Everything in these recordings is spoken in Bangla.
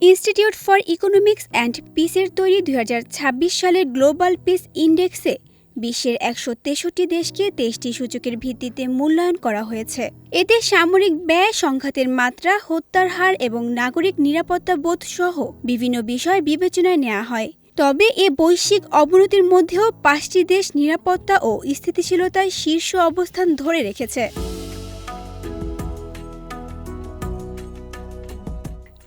ইনস্টিটিউট ফর ইকোনমিক্স অ্যান্ড পিসের তৈরি ২০২৬ সালের গ্লোবাল পিস ইন্ডেক্সে বিশ্বের ১৬৩ দেশকে ২৩টি সূচকের ভিত্তিতে মূল্যায়ন করা হয়েছে। এতে সামরিক ব্যয়, সংঘাতের মাত্রা, হত্যার হার এবং নাগরিক নিরাপত্তা বোধ সহ বিভিন্ন বিষয় বিবেচনায় নেওয়া হয়। তবে এ বৈশ্বিক অবনতির মধ্যেও ৫টি দেশ নিরাপত্তা ও স্থিতিশীলতায় শীর্ষ অবস্থান ধরে রেখেছে।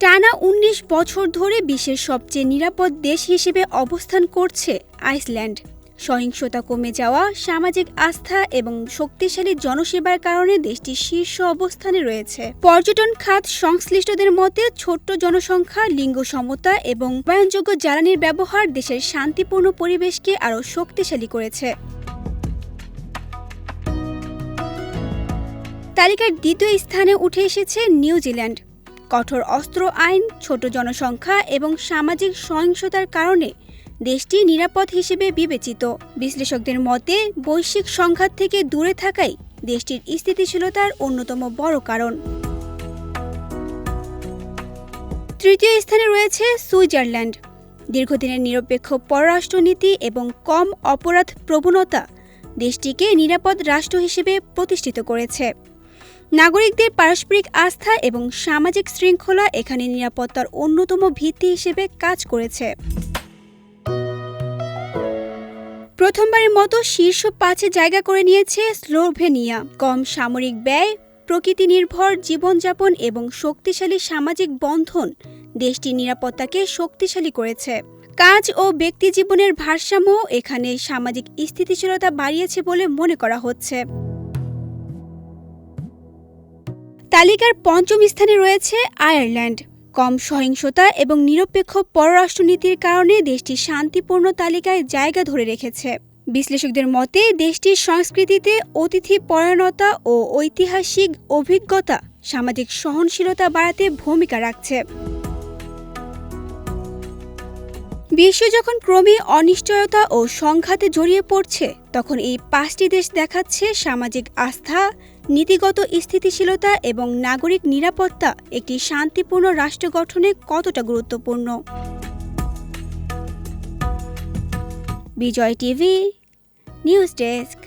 টানা ১৯ বছর ধরে বিশ্বের সবচেয়ে নিরাপদ দেশ হিসেবে অবস্থান করছে আইসল্যান্ড। সহিংসতা কমে যাওয়া, সামাজিক আস্থা এবং শক্তিশালী জনসেবার কারণে দেশটি শীর্ষ অবস্থানে রয়েছে। পর্যটন খাত সংশ্লিষ্টদের মতে ছোট্ট জনসংখ্যা, লিঙ্গ সমতা এবং নবায়নযোগ্য জ্বালানির ব্যবহার দেশের শান্তিপূর্ণ পরিবেশকে আরও শক্তিশালী করেছে। তালিকার দ্বিতীয় স্থানে উঠে এসেছে নিউজিল্যান্ড। কঠোর অস্ত্র আইন, ছোট জনসংখ্যা এবং সামাজিক সহিংসতার কারণে দেশটি নিরাপদ হিসেবে বিবেচিত। বিশ্লেষকদের মতে বৈশ্বিক সংঘাত থেকে দূরে থাকাই দেশটির স্থিতিশীলতার অন্যতম বড় কারণ। তৃতীয় স্থানে রয়েছে সুইজারল্যান্ড। দীর্ঘদিনের নিরপেক্ষ পররাষ্ট্রনীতি এবং কম অপরাধ প্রবণতা দেশটিকে নিরাপদ রাষ্ট্র হিসেবে প্রতিষ্ঠিত করেছে। নাগরিকদের পারস্পরিক আস্থা এবং সামাজিক শৃঙ্খলা এখানে নিরাপত্তার অন্যতম ভিত্তি হিসেবে কাজ করেছে। প্রথমবারের মতো শীর্ষ ৫-এ জায়গা করে নিয়েছে স্লোভেনিয়া। কম সামরিক ব্যয়, প্রকৃতি নির্ভর জীবনযাপন এবং শক্তিশালী সামাজিক বন্ধন দেশটির নিরাপত্তাকে শক্তিশালী করেছে। কাজ ও ব্যক্তিজীবনের ভারসাম্য এখানে সামাজিক স্থিতিশীলতা বাড়িয়েছে বলে মনে করা হচ্ছে। তালিকার পঞ্চম স্থানে রয়েছে আয়ারল্যান্ড। কম সহিংসতা এবং নিরপেক্ষ পররাষ্ট্রনীতির কারণে দেশটি শান্তিপূর্ণ তালিকায় জায়গা ধরে রেখেছে। বিশ্লেষকদের মতে দেশটির সংস্কৃতিতে অতিথি পরায়ণতা ও ঐতিহাসিক অভিজ্ঞতা সামাজিক সহনশীলতা বাড়াতে ভূমিকা রাখছে। বিশ্ব যখন ক্রমে অনিশ্চয়তা ও সংঘাতে জড়িয়ে পড়ছে, তখন এই ৫টি দেশ দেখাচ্ছে সামাজিক আস্থা, নীতিগত স্থিতিশীলতা এবং নাগরিক নিরাপত্তা একটি শান্তিপূর্ণ রাষ্ট্র গঠনে কতটা গুরুত্বপূর্ণ। বিজয় টিভি নিউজ ডেস্ক।